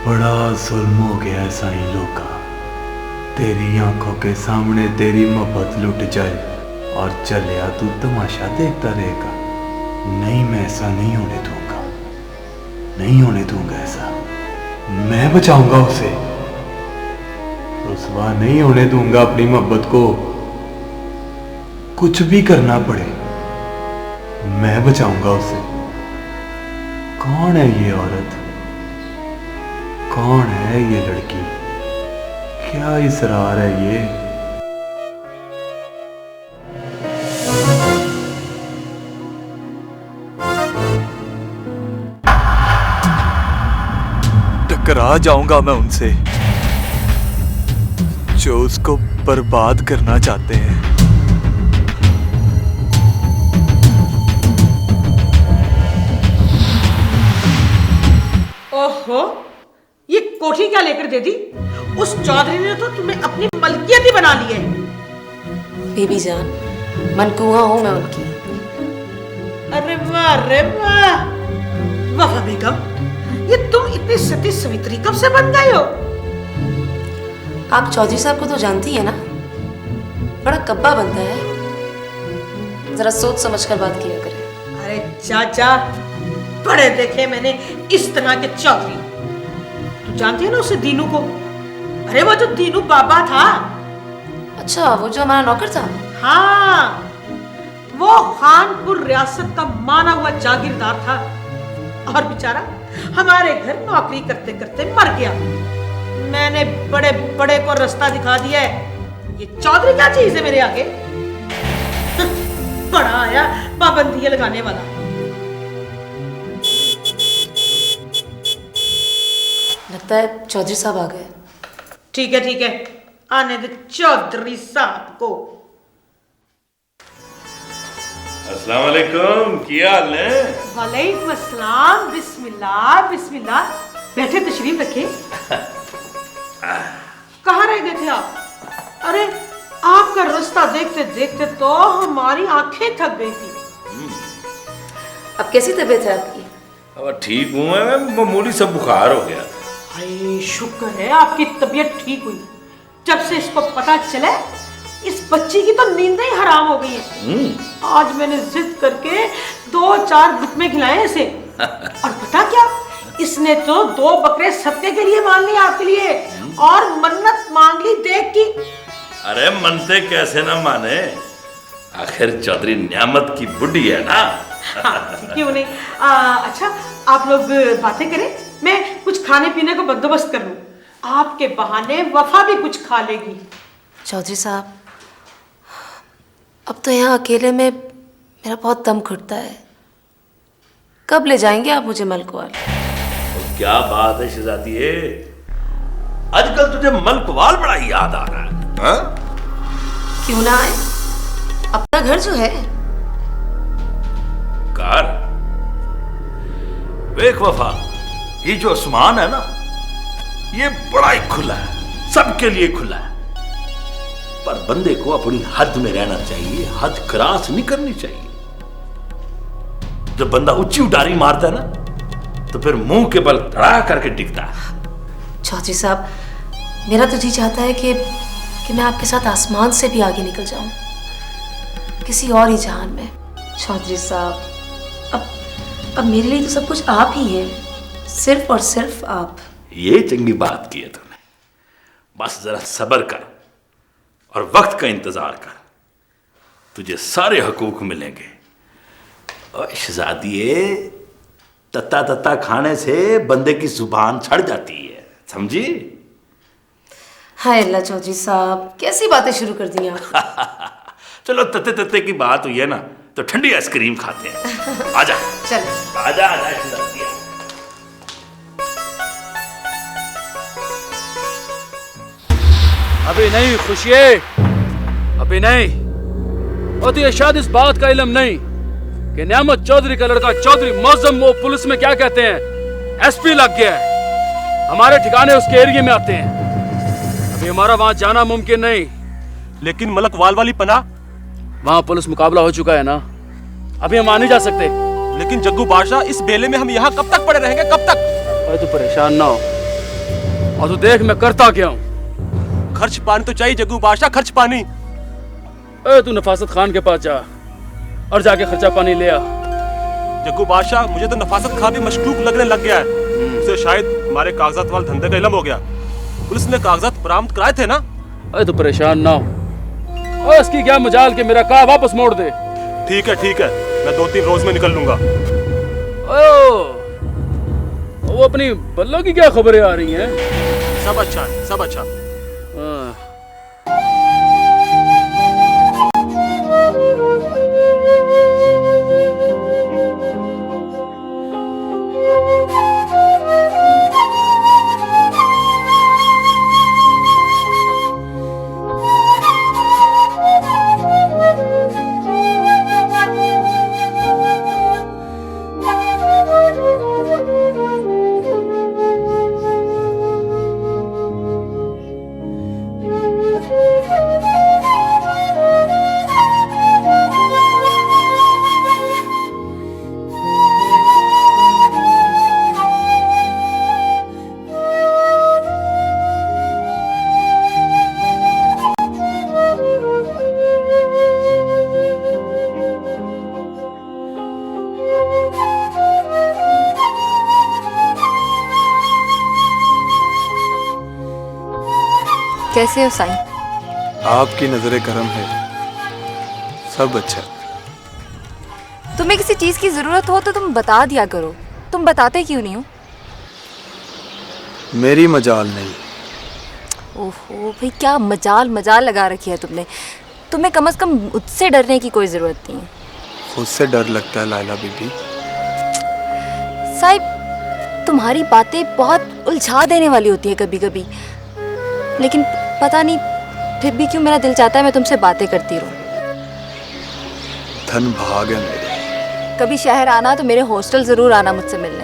बड़ा जुल्म हो गया है साईं लोका। तेरी आंखों के सामने तेरी मोहब्बत लुट जाए और चलिया तू तमाशा देखता रहेगा। नहीं, मैं ऐसा नहीं होने दूंगा, नहीं होने दूंगा ऐसा। मैं बचाऊंगा उसे, रुसवा नहीं होने दूंगा अपनी मोहब्बत को। कुछ भी करना पड़े मैं बचाऊंगा उसे। कौन है ये औरत, कौन है ये लड़की, क्या इसरार है ये? टकरा जाऊंगा मैं उनसे जो उसको बर्बाद करना चाहते हैं। ओहो, ये कोठी क्या लेकर दे दी? उस चौधरी ने तो तुम्हें अपनी मलकियत ही बना ली है। बीबी जान, मनकुआ हूं मैं उनकी। अरे वाह, अरे वाह, वफा बेगम, ये तुम इतनी सती सवित्री कब से बन गए हो? आप चौधरी साहब को तो जानती है ना, बड़ा कब्बा बनता है। जरा सोच समझ कर बात किया करें। अरे चाचा, बड़े देखे मैंने इस तरह के चौधरी। तू जानती है ना उसे दीनू को? अरे वो जो दीनू बाबा था। अच्छा, वो जो हमारा नौकर था? हाँ, वो खानपुर रियासत का माना हुआ जागीरदार था और बेचारा हमारे घर नौकरी करते करते मर गया। मैंने बड़े बड़े को रास्ता दिखा दिया है। ये चौधरी क्या चीज है मेरे आगे? बड़ा आया पाबंदी लगाने वाला। लगता है चौधरी साहब आ गए। ठीक है ठीक है, आने दे चौधरी साहब को। अस्सलाम वालेकुम, क्या हाल है? वालेकुम अस्सलाम। बिस्मिल्लाह बिस्मिल्लाह, बैठे, तशरीफ रखे। कहाँ रह गए थे आप? अरे आपका रास्ता देखते देखते तो हमारी आंखें थक गई थी। अब कैसी तबीयत है आपकी? अब ठीक हूँ मैं, मामूली सा बुखार हो गया। हाय, शुक्र है आपकी तबीयत ठीक हुई। जब से इसको पता चला इस बच्ची की तो नींद ही हराम हो गई है। आज मैंने जिद करके 2-4 लुकमे खिलाए इसे। और पता क्या, इसने तो 2 बकरे सत्ते के लिए मान लिए आपके लिए और मन्नत मांग ली देख की। अरे मनते कैसे ना माने, आखिर चौधरी न्यामत की बुड्ढी है ना। हाँ, क्यों नहीं। अच्छा, आप लोग बातें करें, मैं कुछ खाने पीने को बंदोबस्त कर लूं। आपके बहाने वफा भी कुछ खा लेगी। चौधरी साहब, अब तो यहाँ अकेले में मेरा बहुत दम घुटता है। कब ले जाएंगे आप मुझे मलकवाल? क्या बात है शहजादी है, आजकल तुझे मलकवाल बड़ा याद आ रहा है। हाँ? क्यों ना आए, अपना घर जो है। कार देख वफा, ये जो आसमान है ना, ये बड़ा ही खुला है, सबके लिए खुला है। पर बंदे को अपनी हद में रहना चाहिए, हद क्रॉस नहीं करनी चाहिए। जब बंदा ऊंची उडारी मारता है ना, तो फिर मुंह के बल धड़ा करके डिगता है। चौधरी साहब, मेरा तो जी चाहता है कि मैं आपके साथ आसमान से भी आगे निकल जाऊं, किसी और ही जहान में। चौधरी साहब, अब मेरे लिए तो सब कुछ आप ही हैं, सिर्फ और सिर्फ आप। ये चंगी बात की है तूने। बस जरा सब्र कर और वक्त का इंतजार कर, तुझे सारे हकूक मिलेंगे। और शहजादिए, तत्ता तत्ता खाने से बंदे की जुबान छड़ जाती है, समझी? हाय अल्लाह चौधरी साहब, कैसी बातें शुरू कर दी आप। चलो, तत्ते तत्ते की बात हुई है ना, तो ठंडी आइसक्रीम खाते हैं। आजा चलो, आजा आजा शहजादिया। अभी नहीं खुशिये, अभी नहीं। और तो ये शायद इस बात का इल्म नहीं कि न्यामत चौधरी का लड़का चौधरी मौजम वो पुलिस में क्या कहते हैं, एसपी लग गया है। हमारे ठिकाने उसके एरिया में आते हैं। अभी हमारा वहां जाना मुमकिन नहीं। लेकिन मलकवाल वाली पनाह, वहां पुलिस मुकाबला हो चुका है ना, अभी हम आ नहीं जा सकते। लेकिन जग्गू बादशाह, इस बेले में हम यहाँ कब तक पड़े रहेंगे, कब तक? अरे तू परेशान ना हो, और तू देख मैं करता क्या हूँ। खर्च पानी तो चाहिए जग्गू बादशाह, खर्च पानी। तू नफासत खान के पास जा और जाके खर्चा पानी ले आ। जग्गू बादशाह, मुझे तो नफासत खान भी मशकूक लगने लग गया है। उसे शायद हमारे कागजात वाले धंधे का इल्म हो गया। पुलिस ने कागजात बरामद कराए थे ना। अरे तू परेशान ना हो, और इसकी क्या मजाल के मेरा कहा वापस मोड़ दे। ठीक है, मैं 2-3 रोज में निकल लूंगा। वो अपनी बल्लों की क्या खबरें आ रही हैं? सब अच्छा है, सब अच्छा। कैसे हो साईं? आपकी नजरे करम है, सब अच्छा। तुम्हें किसी चीज की जरूरत हो तो तुम बता दिया करो, तुम बताते क्यों नहीं हो? मेरी मजाल नहीं। ओहो भाई, क्या मजाल मजाल लगा रखी है तुमने। तुम्हें कम से कम मुझसे डरने की कोई जरूरत नहीं है। खुद से डर लगता है लाइला बीबी। साहिब, तुम्हारी बातें बहुत उलझा देने वाली होती है कभी कभी, लेकिन पता नहीं फिर भी क्यों मेरा दिल चाहता है मैं तुमसे बातें करती रहूं। धन भाग है मेरे। कभी शहर आना तो मेरे हॉस्टल जरूर आना मुझसे मिलने।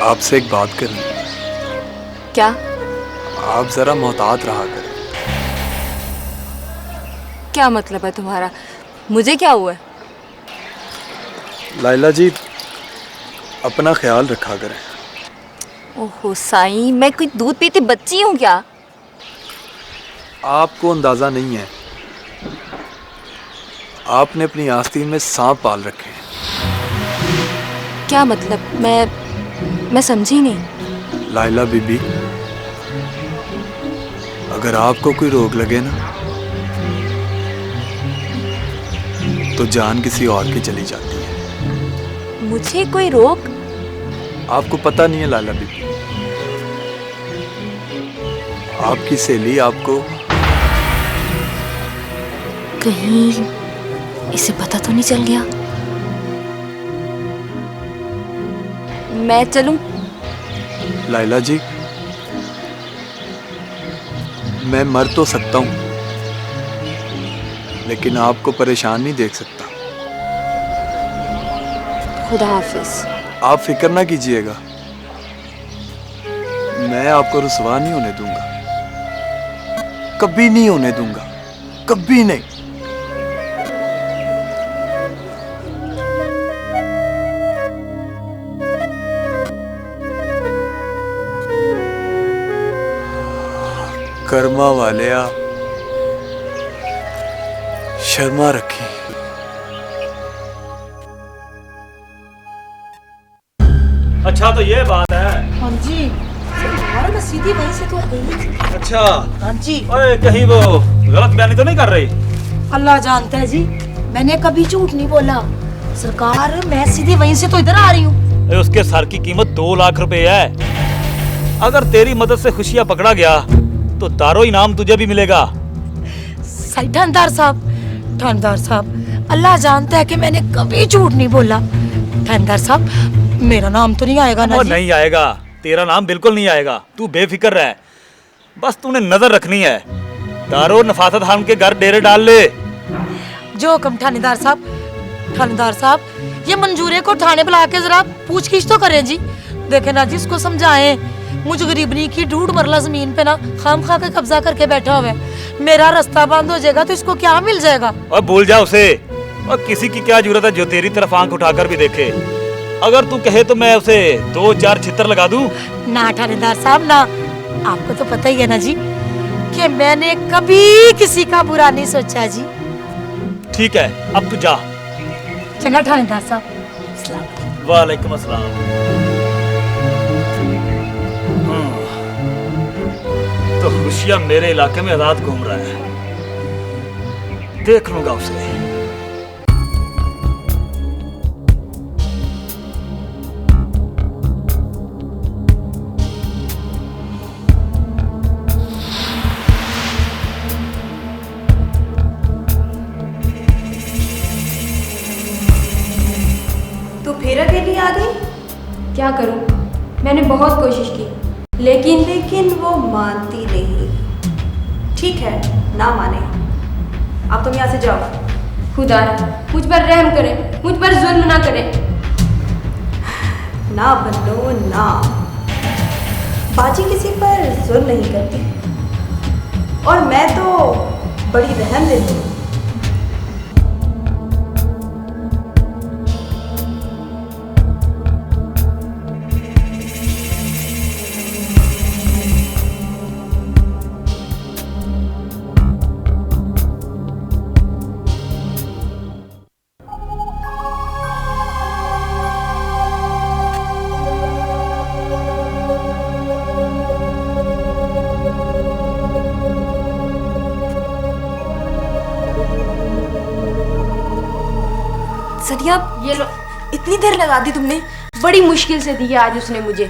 आपसे एक बात करनी है। क्या? आप जरा मोहतात रहा करें। क्या मतलब है तुम्हारा? मुझे क्या हुआ है? लाइला जी, अपना ख्याल रखा करें। ओहो साईं, मैं कोई दूध पीती बच्ची हूँ क्या? आपको अंदाजा नहीं है, आपने अपनी आस्तीन में सांप पाल रखे हैं। क्या मतलब? मैं समझी नहीं। लाइला बीबी, अगर आपको कोई रोग लगे ना तो जान किसी और की चली जाती है। मुझे कोई रोग? आपको पता नहीं है लाइला बीबी, आपकी सहेली आपको कहीं इसे पता तो नहीं चल गया? मैं चलूं? लाइला जी, मैं मर तो सकता हूं लेकिन आपको परेशान नहीं देख सकता। खुदा हाफिज। आप फिक्र ना कीजिएगा, मैं आपको रुसवा नहीं होने दूंगा, कभी नहीं होने दूंगा, कभी नहीं। कर्मा वाले आ, शर्मा रखी। अच्छा तो ये बात है। हाँ जी, सरकार मैं सीधी वहीं से तो आ गई। अच्छा, हाँ जी। ओए कहीं वो गलत बयानी तो नहीं कर रही? अल्लाह जानता है जी, मैंने कभी झूठ नहीं बोला। सरकार मैं सीधी वहीं से तो इधर आ रही हूँ। उसके सर की कीमत 2 लाख रुपए है। अगर तेरी मदद से खुशियाँ पकड़ा गया तो दारो इनाम तुझे भी मिलेगा। सही थानेदार साहब, अल्लाह जानता है कि मैंने कभी झूठ नहीं बोला। थानेदार साहब, मेरा नाम तो नहीं आएगा ना जी? नहीं आएगा, तेरा नाम बिल्कुल नहीं आएगा। तू बेफिक्र रह, बस तूने नजर रखनी है। दारो नफासत खान के घर डेरे डाल ले। जो हुक्म थानेदार साहब, ये मंजूरे को थाने बुला के जरा पूछगिछ तो करें जी। देखे ना जी, इसको समझाएं। मुझ गरीबनी की 2.5 मरला जमीन पे ना खाम खा के कब्जा करके बैठा हुआ है। मेरा रास्ता बंद हो जाएगा तो इसको क्या मिल जाएगा? और भूल जा उसे, और किसी की क्या जरूरत है जो तेरी तरफ आंख उठाकर भी देखे। अगर तू कहे तो मैं उसे 2-4 छितर लगा दूं। ना थानेदार साहब ना, आपको तो पता ही है ना जी कि मैंने कभी किसी का बुरा नहीं सोचा जी। ठीक है, अब तू जा। चंगा थानेदार साहब। वालेकुम अस्सलाम। तो खुशियां मेरे इलाके में आजाद घूम रहा है, देख लूंगा उसे। तू फिर अकेली आ गई? क्या करूं, मैंने बहुत कोशिश की लेकिन वो मानती नहीं। ठीक है, ना माने, अब तुम यहाँ से जाओ। खुदा मुझ पर रहम करें, मुझ पर जुल्म ना करें। ना बनो ना, बाजी किसी पर जुल्म नहीं करती, और मैं तो बड़ी रहम दिल हूँ। सनिया, ये लो। इतनी देर लगा दी तुमने? बड़ी मुश्किल से दी है आज उसने मुझे।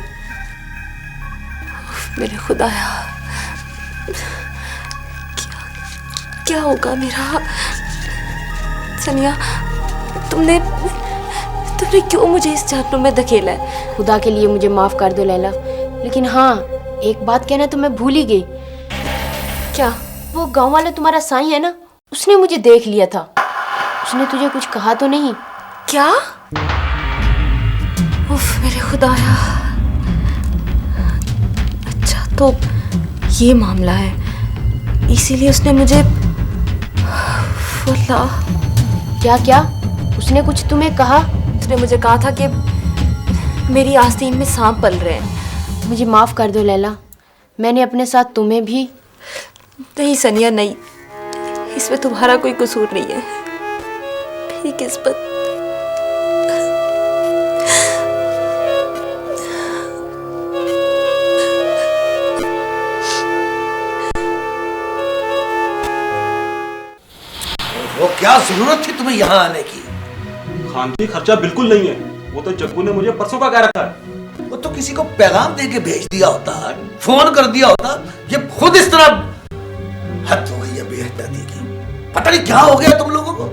मेरे खुदाया, क्या होगा मेरा? सनिया, तुमने क्यों मुझे इस जहन्नुम में धकेला है? खुदा के लिए मुझे माफ कर दो लैला, लेकिन हाँ, एक बात कहना तो मैं भूल ही गई। क्या? वो गांव वाला तुम्हारा साईं है ना, उसने मुझे देख लिया था। उसने तुझे कुछ कहा तो नहीं? क्या? उफ, मेरे खुदाया। अच्छा, तो ये मामला है, इसीलिए उसने मुझे। अल्लाह, क्या उसने कुछ तुम्हें कहा? उसने मुझे कहा था कि मेरी आस्तीन में सांप पल रहे हैं। मुझे माफ कर दो लैला, मैंने अपने साथ तुम्हें भी। नहीं सनिया, नहीं, इसमें तुम्हारा कोई कसूर नहीं है। मेरी किस्मत। वो क्या जरूरत थी तुम्हें यहाँ आने की? खान जी, खर्चा बिल्कुल नहीं है, वो तो जग्गू ने मुझे परसों का कह रखा है। वो तो किसी को पैगाम दे के भेज दिया होता, फोन कर दिया होता। ये खुद इस तरह। हद हो गई है बेहतरती की। पता नहीं क्या हो गया तुम लोगों को।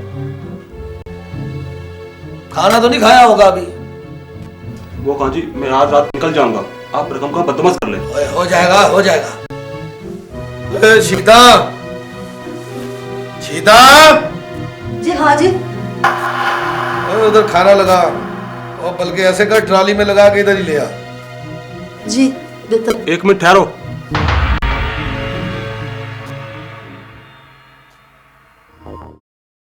खाना तो नहीं खाया होगा अभी। वो खान जी, मैं आज रात निकल जाऊंगा, आप रकम का बंदोबस्त कर ले। हो जाएगा, हो जाएगा। सीता, सीता। जी हाँ जी। उधर खाना लगा, और बल्कि ऐसे कर ट्रॉली में लगा के इधर ही ले आ। जी, देता। एक मिनट ठहरो।